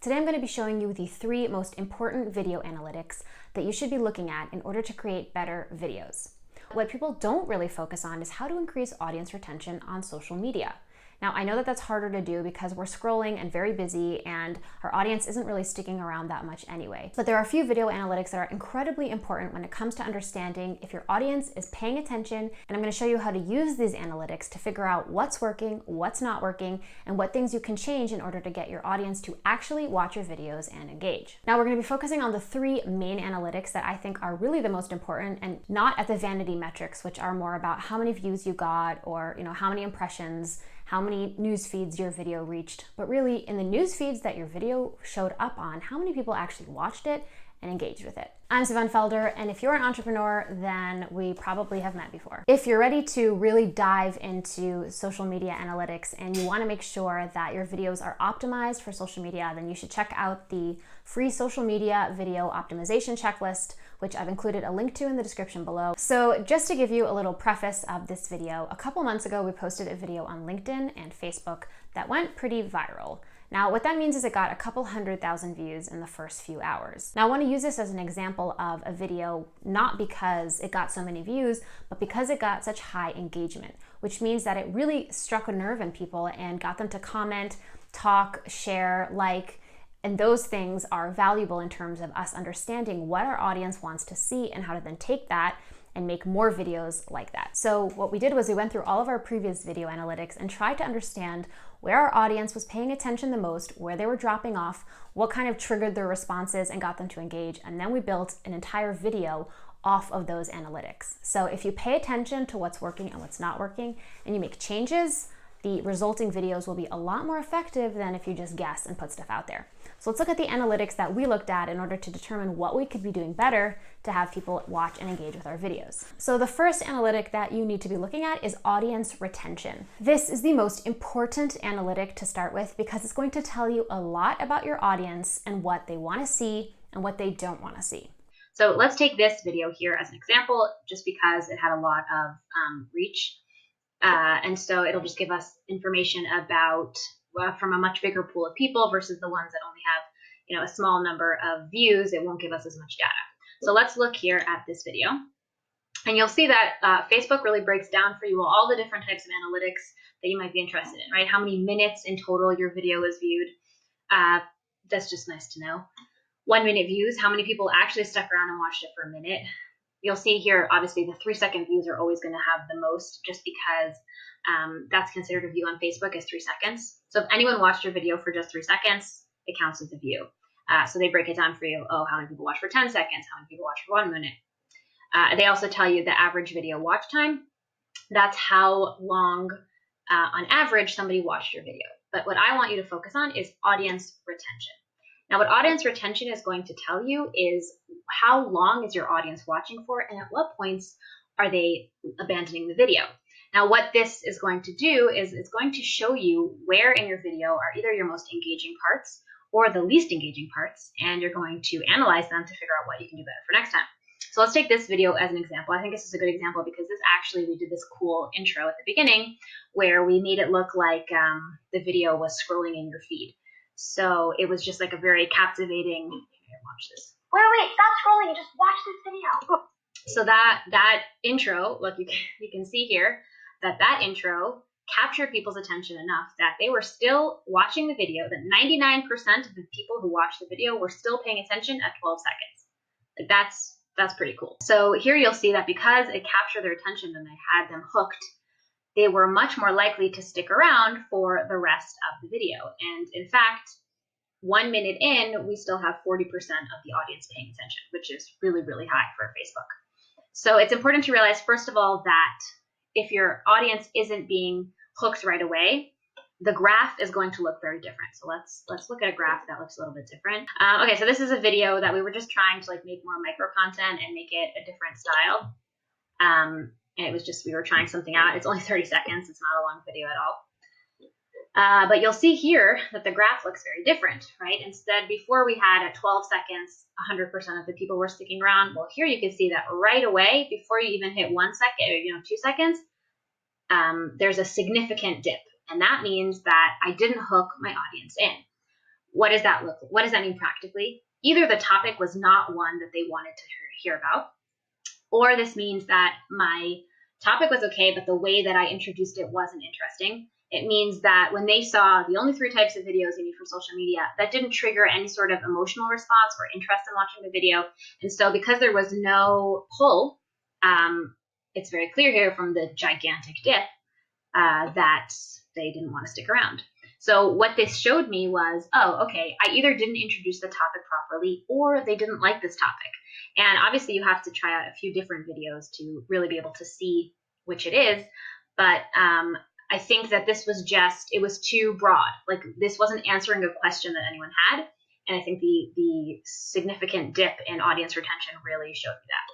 Today I'm going to be showing you the 3 most important video analytics that you should be looking at in order to create better videos. What people don't really focus on is how to increase audience retention on social media. Now, I know that that's harder to do because we're scrolling and very busy and our audience isn't really sticking around that much anyway. But there are a few video analytics that are incredibly important when it comes to understanding if your audience is paying attention, and I'm going to show you how to use these analytics to figure out what's working, what's not working, and what things you can change in order to get your audience to actually watch your videos and engage. Now, we're going to be focusing on the 3 main analytics that I think are really the most important, and not at the vanity metrics, which are more about how many views you got or how many impressions, how many news feeds your video reached, but really in the news feeds that your video showed up on, how many people actually watched it and engaged with it. I'm Savannah Felder, and if you're an entrepreneur, then we probably have met before. If you're ready to really dive into social media analytics and you want to make sure that your videos are optimized for social media, then you should check out the free social media video optimization checklist, which I've included a link to in the description below. So just to give you a little preface of this video, a couple months ago we posted a video on LinkedIn and Facebook that went pretty viral. Now, what that means is it got a couple 100,000 views in the first few hours. Now, I want to use this as an example of a video, not because it got so many views, but because it got such high engagement, which means that it really struck a nerve in people and got them to comment, talk, share, like, and those things are valuable in terms of us understanding what our audience wants to see and how to then take that and make more videos like that. So what we did was we went through all of our previous video analytics and tried to understand where our audience was paying attention the most, where they were dropping off, what kind of triggered their responses and got them to engage. And then we built an entire video off of those analytics. So if you pay attention to what's working and what's not working and you make changes, the resulting videos will be a lot more effective than if you just guess and put stuff out there. So let's look at the analytics that we looked at in order to determine what we could be doing better to have people watch and engage with our videos. So the first analytic that you need to be looking at is audience retention. This is the most important analytic to start with because it's going to tell you a lot about your audience and what they want to see and what they don't want to see. So let's take this video here as an example, just because it had a lot of reach. And so it'll just give us information about from a much bigger pool of people versus the ones that only have, a small number of views. It won't give us as much data. So let's look here at this video. And you'll see that Facebook really breaks down for you all the different types of analytics that you might be interested in, right? How many minutes in total your video is viewed. That's just nice to know. 1 minute views, how many people actually stuck around and watched it for a minute. You'll see here, obviously, the 3-second views are always going to have the most just because that's considered a view on Facebook as 3 seconds. So if anyone watched your video for just 3 seconds, it counts as a view. So they break it down for you. Oh, how many people watch for 10 seconds? How many people watch for 1 minute? They also tell you the average video watch time. That's how long, on average, somebody watched your video. But what I want you to focus on is audience retention. Now, what audience retention is going to tell you is how long is your audience watching for and at what points are they abandoning the video. Now, what this is going to do is it's going to show you where in your video are either your most engaging parts or the least engaging parts, and you're going to analyze them to figure out what you can do better for next time. So let's take this video as an example. I think this is a good example because we did this cool intro at the beginning where we made it look like the video was scrolling in your feed. So it was just like a very captivating, here, watch this. Wait, stop scrolling and just watch this video. So that intro, look, you can see here that intro captured people's attention enough that they were still watching the video, that 99% of the people who watched the video were still paying attention at 12 seconds. Like that's pretty cool. So here you'll see that because it captured their attention and they had them hooked, they were much more likely to stick around for the rest of the video. And in fact, 1 minute in, we still have 40% of the audience paying attention, which is really, really high for Facebook. So it's important to realize, first of all, that if your audience isn't being hooked right away, the graph is going to look very different. So let's look at a graph that looks a little bit different. Okay, so this is a video that we were just trying to make more micro content and make it a different style. And it was just, we were trying something out. It's only 30 seconds. It's not a long video at all. But you'll see here that the graph looks very different, right? Instead, before we had at 12 seconds, 100% of the people were sticking around. Well, here you can see that right away, before you even hit 1 second, 2 seconds, there's a significant dip. And that means that I didn't hook my audience in. what does that look like? What does that mean practically? Either the topic was not one that they wanted to hear about, or this means that my topic was okay, but the way that I introduced it wasn't interesting. It means that when they saw the only 3 types of videos you need for social media, that didn't trigger any sort of emotional response or interest in watching the video. And so because there was no pull, it's very clear here from the gigantic dip that they didn't want to stick around. So what this showed me was, oh, okay, I either didn't introduce the topic properly or they didn't like this topic. And obviously you have to try out a few different videos to really be able to see which it is. But I think that this was it was too broad. Like this wasn't answering a question that anyone had. And I think the significant dip in audience retention really showed me that.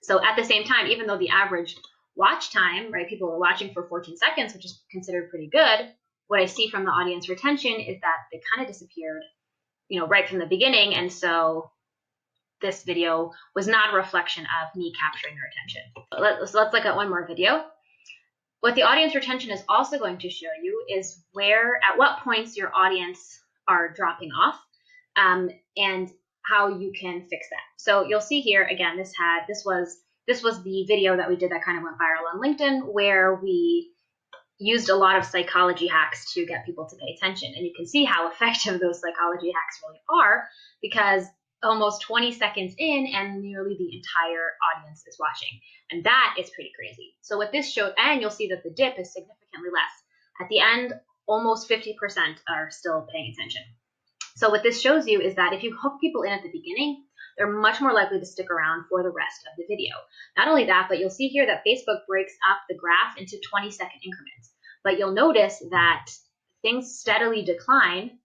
So at the same time, even though the average watch time, right, people were watching for 14 seconds, which is considered pretty good, what I see from the audience retention is that they kind of disappeared, right from the beginning. And so this video was not a reflection of me capturing their attention. Let's look at one more video. What the audience retention is also going to show you is at what points your audience are dropping off, and how you can fix that. So you'll see here, again, this was the video that we did that kind of went viral on LinkedIn, where we used a lot of psychology hacks to get people to pay attention. And you can see how effective those psychology hacks really are, because almost 20 seconds in and nearly the entire audience is watching. And that is pretty crazy. So what this showed, and you'll see that the dip is significantly less. At the end, almost 50% are still paying attention. So what this shows you is that if you hook people in at the beginning, they're much more likely to stick around for the rest of the video. Not only that, but you'll see here that Facebook breaks up the graph into 20-second increments. But you'll notice that things steadily decline,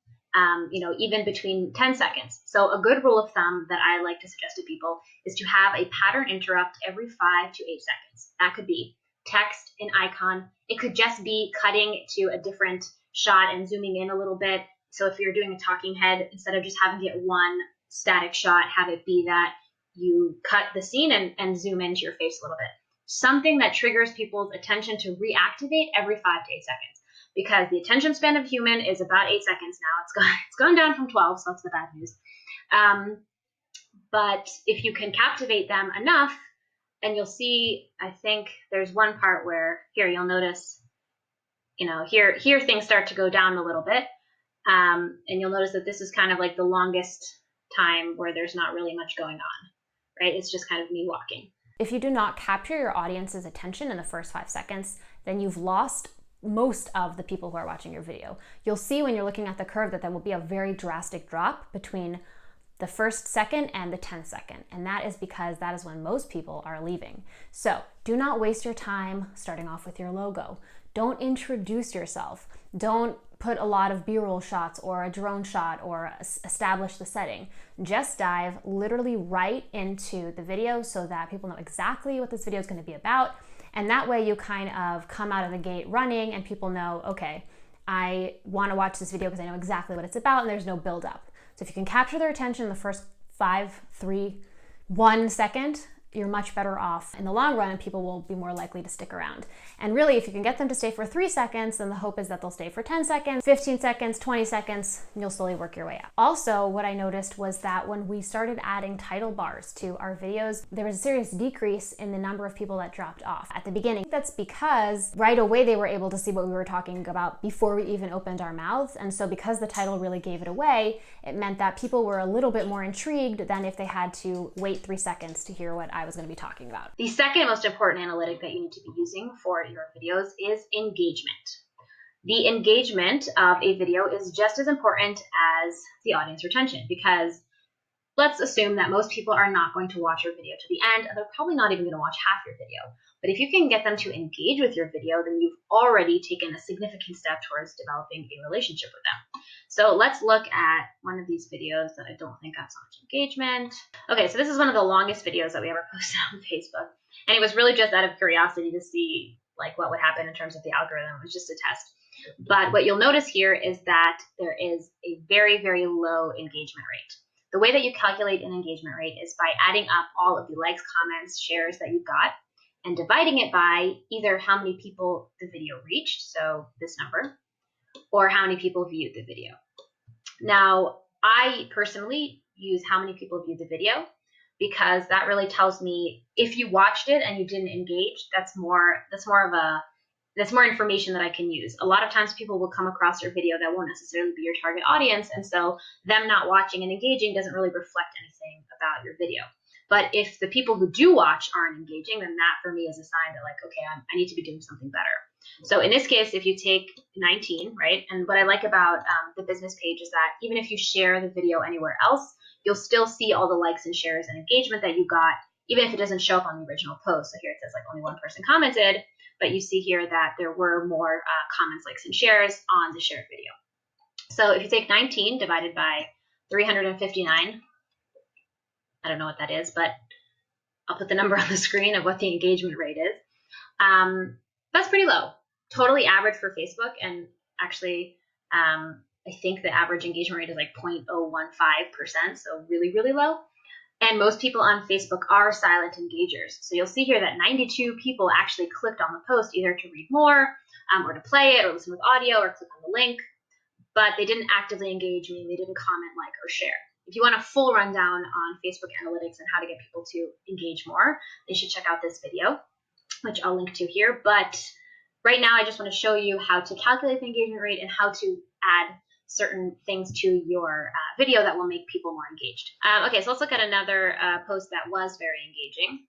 even between 10 seconds. So a good rule of thumb that I like to suggest to people is to have a pattern interrupt every 5 to 8 seconds. That could be text, an icon. It could just be cutting to a different shot and zooming in a little bit. So if you're doing a talking head, instead of just having it one static shot, have it be that you cut the scene and zoom into your face a little bit. Something that triggers people's attention to reactivate every 5 to 8 seconds. Because the attention span of human is about 8 seconds now. It's gone down from 12, so that's the bad news. But if you can captivate them enough, and you'll see, I think there's one part where here you'll notice, here things start to go down a little bit. And you'll notice that this is kind of like the longest time where there's not really much going on, right? It's just kind of me walking. If you do not capture your audience's attention in the first 5 seconds, then you've lost most of the people who are watching your video. You'll see when you're looking at the curve that there will be a very drastic drop between the first second and the 10th second. And that is because that is when most people are leaving. So do not waste your time starting off with your logo. Don't introduce yourself. Don't put a lot of B-roll shots or a drone shot or establish the setting. Just dive literally right into the video so that people know exactly what this video is going to be about. And that way you kind of come out of the gate running and people know, okay, I want to watch this video because I know exactly what it's about and there's no build up. So if you can capture their attention in the first 5, 3, 1 second, you're much better off in the long run and people will be more likely to stick around. And really, if you can get them to stay for 3 seconds, then the hope is that they'll stay for 10 seconds, 15 seconds, 20 seconds, and you'll slowly work your way up. Also, what I noticed was that when we started adding title bars to our videos, there was a serious decrease in the number of people that dropped off at the beginning. That's because right away they were able to see what we were talking about before we even opened our mouths. And so because the title really gave it away, it meant that people were a little bit more intrigued than if they had to wait 3 seconds to hear what I was going to be talking about. The second most important analytic that you need to be using for your videos is engagement. The engagement of a video is just as important as the audience retention, because let's assume that most people are not going to watch your video to the end, and they're probably not even going to watch half your video. But if you can get them to engage with your video, then you've already taken a significant step towards developing a relationship with them. So let's look at one of these videos that I don't think got so much engagement. Okay, so this is one of the longest videos that we ever posted on Facebook. And it was really just out of curiosity to see like what would happen in terms of the algorithm. It was just a test. But what you'll notice here is that there is a very, very low engagement rate. The way that you calculate an engagement rate is by adding up all of the likes, comments, shares that you got and dividing it by either how many people the video reached, so this number, or how many people viewed the video. Now, I personally use how many people viewed the video, because that really tells me if you watched it and you didn't engage. That's more information that I can use. A lot of times people will come across your video that won't necessarily be your target audience, and so them not watching and engaging doesn't really reflect anything about your video. But if the people who do watch aren't engaging, then that for me is a sign that, like, okay, I need to be doing something better. So in this case, if you take 19, right, and what I like about the business page is that even if you share the video anywhere else, you'll still see all the likes and shares and engagement that you got, even if it doesn't show up on the original post. So here it says like only one person commented, but you see here that there were more comments, likes, and shares on the shared video. So if you take 19 divided by 359, I don't know what that is, but I'll put the number on the screen of what the engagement rate is. That's pretty low. Totally average for Facebook, and actually, I think the average engagement rate is like 0.015%, so really, really low. And most people on Facebook are silent engagers. So you'll see here that 92 people actually clicked on the post either to read more, or to play it, or listen with audio, or click on the link, but they didn't actively engage, meaning they didn't comment, like, or share. If you want a full rundown on Facebook analytics and how to get people to engage more, you should check out this video, which I'll link to here. But right now, I just want to show you how to calculate the engagement rate and how to add certain things to your video that will make people more engaged. Okay, so let's look at another post that was very engaging.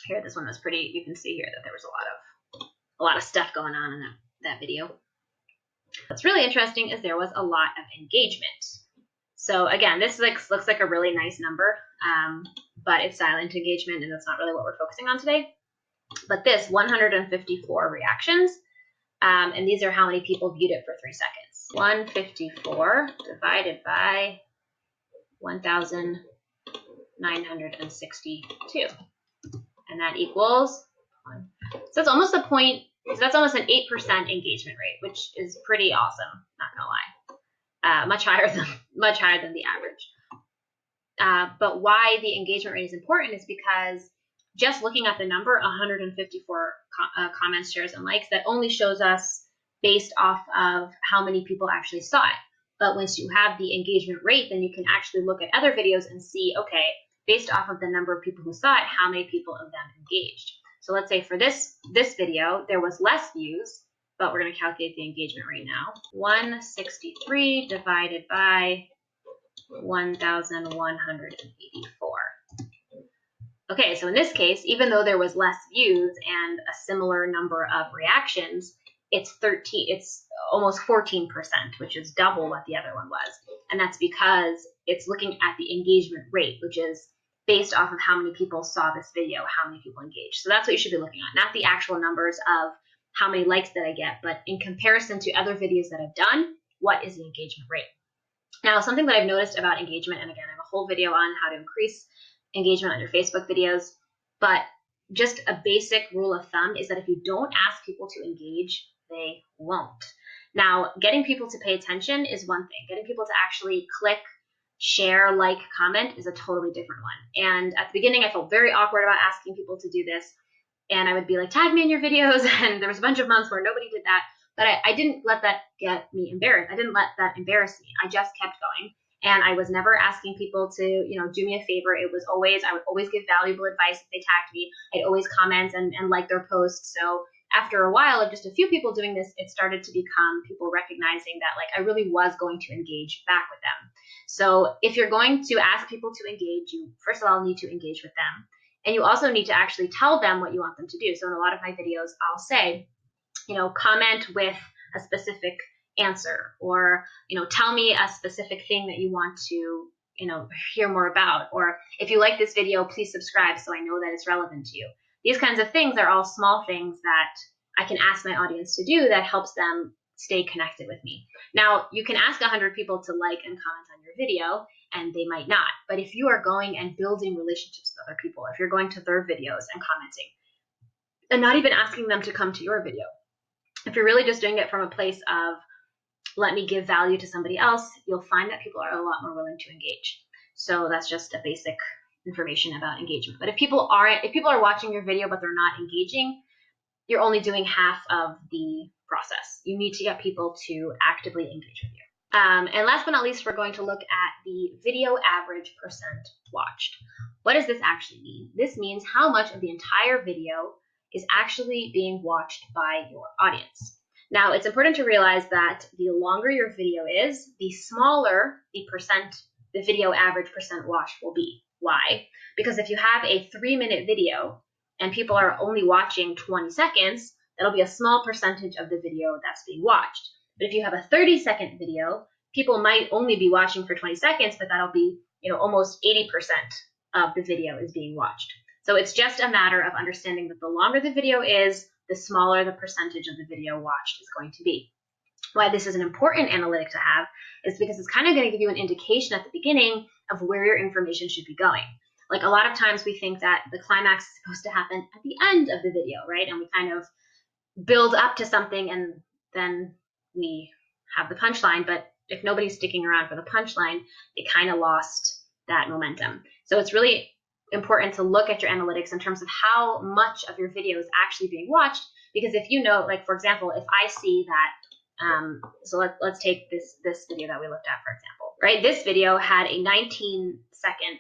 Here, this one was pretty. You can see here that there was a lot of stuff going on in that video. What's really interesting is there was a lot of engagement. So again, this looks like a really nice number, but it's silent engagement, and that's not really what we're focusing on today. But this 154 reactions, and these are how many people viewed it for 3 seconds. 154 divided by 1,962, and that equals 1. So that's almost a point. So that's almost an 8% engagement rate, which is pretty awesome. Not gonna lie. Much higher than the average. But why the engagement rate is important is because just looking at the number, 154 comments, shares, and likes, that only shows us based off of how many people actually saw it. But once you have the engagement rate, then you can actually look at other videos and see, okay, based off of the number of people who saw it, how many people of them engaged. So let's say for this video, there was less views, but we're going to calculate the engagement rate now. 163 divided by 1,184. Okay, so in this case, even though there was less views and a similar number of reactions, it's almost 14%, which is double what the other one was. And that's because it's looking at the engagement rate, which is based off of how many people saw this video, how many people engaged. So that's what you should be looking at, not the actual numbers of how many likes did I get, but in comparison to other videos that I've done, what is the engagement rate? Now, something that I've noticed about engagement, and again, I have a whole video on how to increase engagement on your Facebook videos, but just a basic rule of thumb is that if you don't ask people to engage, they won't. Now, getting people to pay attention is one thing. Getting people to actually click, share, like, comment is a totally different one. And at the beginning, I felt very awkward about asking people to do this. And I would be like, tag me in your videos. And there was a bunch of months where nobody did that. But I didn't let that get me embarrassed. I didn't let that embarrass me. I just kept going. And I was never asking people to, do me a favor. I would always give valuable advice if they tagged me. I'd always comment and like their posts. So after a while of just a few people doing this, it started to become people recognizing that, like, I really was going to engage back with them. So if you're going to ask people to engage, you first of all need to engage with them. And you also need to actually tell them what you want them to do. So in a lot of my videos, I'll say, comment with a specific answer, or, tell me a specific thing that you want to, hear more about. Or if you like this video, please subscribe so I know that it's relevant to you. These kinds of things are all small things that I can ask my audience to do that helps them stay connected with me. Now, you can ask 100 people to like and comment on your video, and they might not. But if you are going and building relationships with other people, if you're going to their videos and commenting, and not even asking them to come to your video, if you're really just doing it from a place of, let me give value to somebody else, you'll find that people are a lot more willing to engage. So that's just a basic information about engagement. But if people are watching your video but they're not engaging, you're only doing half of the process. You need to get people to actively engage with you. And last but not least, we're going to look at the video average percent watched. What does this actually mean? This means how much of the entire video is actually being watched by your audience. Now, it's important to realize that the longer your video is, the smaller the video average percent watched will be. Why? Because if you have a 3-minute video and people are only watching 20 seconds, that'll be a small percentage of the video that's being watched. But if you have a 30-second video, people might only be watching for 20 seconds, but that'll be, almost 80% of the video is being watched. So it's just a matter of understanding that the longer the video is, the smaller the percentage of the video watched is going to be. Why this is an important analytic to have is because it's kind of going to give you an indication at the beginning of where your information should be going. Like a lot of times we think that the climax is supposed to happen at the end of the video, right? And we kind of build up to something and then we have the punchline, but if nobody's sticking around for the punchline, it kind of lost that momentum. So it's really important to look at your analytics in terms of how much of your video is actually being watched, because if you know, like for example, if I see that, so let's take this video that we looked at, for example, right? This video had a 19-second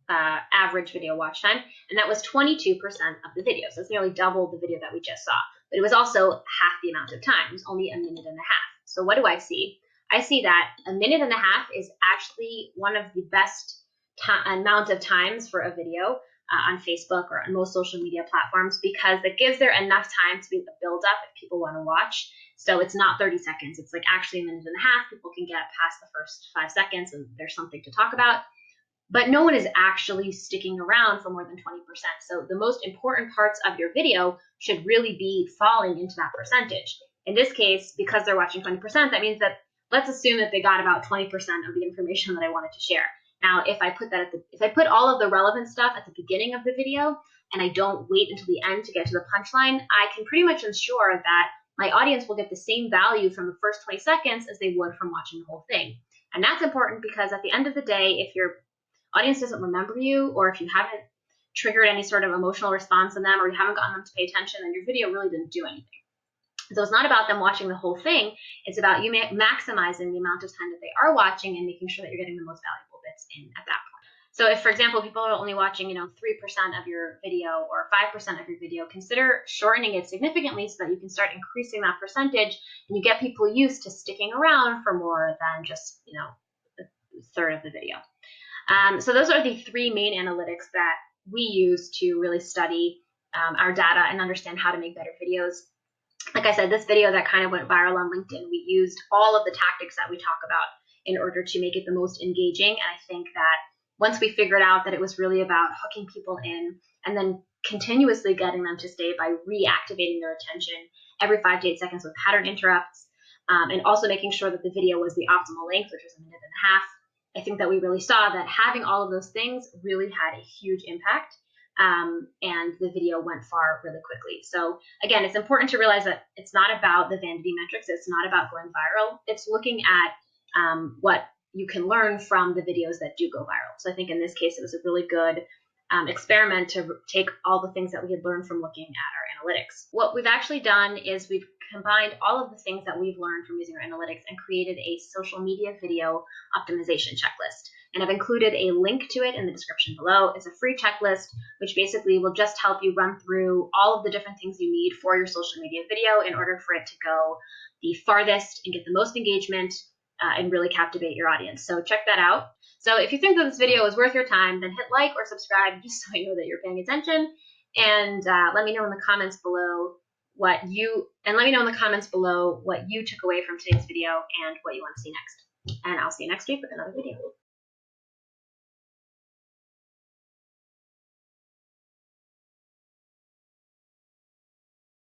average video watch time, and that was 22% of the video. So it's nearly double the video that we just saw. But it was also half the amount of time. It was only a minute and a half. So what do I see? I see that a minute and a half is actually one of the best amount of times for a video on Facebook or on most social media platforms, because it gives there enough time to be the build up if people want to watch. So it's not 30 seconds. It's like actually a minute and a half. People can get past the first 5 seconds and there's something to talk about. But no one is actually sticking around for more than 20%. So the most important parts of your video should really be falling into that percentage. In this case, because they're watching 20%, that means that let's assume that they got about 20% of the information that I wanted to share. Now, if I put all of the relevant stuff at the beginning of the video and I don't wait until the end to get to the punchline, I can pretty much ensure that my audience will get the same value from the first 20 seconds as they would from watching the whole thing. And that's important because at the end of the day, if your audience doesn't remember you, or if you haven't triggered any sort of emotional response in them, or you haven't gotten them to pay attention, then your video really didn't do anything. So it's not about them watching the whole thing. It's about you maximizing the amount of time that they are watching and making sure that you're getting the most valuable bits in at that point. So if, for example, people are only watching, 3% of your video or 5% of your video, consider shortening it significantly so that you can start increasing that percentage and you get people used to sticking around for more than just, a third of the video. So those are the 3 main analytics that we use to really study our data and understand how to make better videos. Like I said, this video that kind of went viral on LinkedIn, we used all of the tactics that we talk about in order to make it the most engaging. And I think that once we figured out that it was really about hooking people in and then continuously getting them to stay by reactivating their attention every 5 to 8 seconds with pattern interrupts, and also making sure that the video was the optimal length, which was a minute and a half, I think that we really saw that having all of those things really had a huge impact, and the video went far really quickly. So again, it's important to realize that it's not about the vanity metrics. It's not about going viral. It's looking at what you can learn from the videos that do go viral. So I think in this case, it was a really good experiment to take all the things that we had learned from looking at our analytics. What we've actually done is we've combined all of the things that we've learned from using our analytics and created a social media video optimization checklist. And I've included a link to it in the description below. It's a free checklist, which basically will just help you run through all of the different things you need for your social media video in order for it to go the farthest and get the most engagement and really captivate your audience. So check that out. So if you think that this video is worth your time, then hit like or subscribe just so I know that you're paying attention. And let me know in the comments below what you took away from today's video and what you want to see next. And I'll see you next week with another video.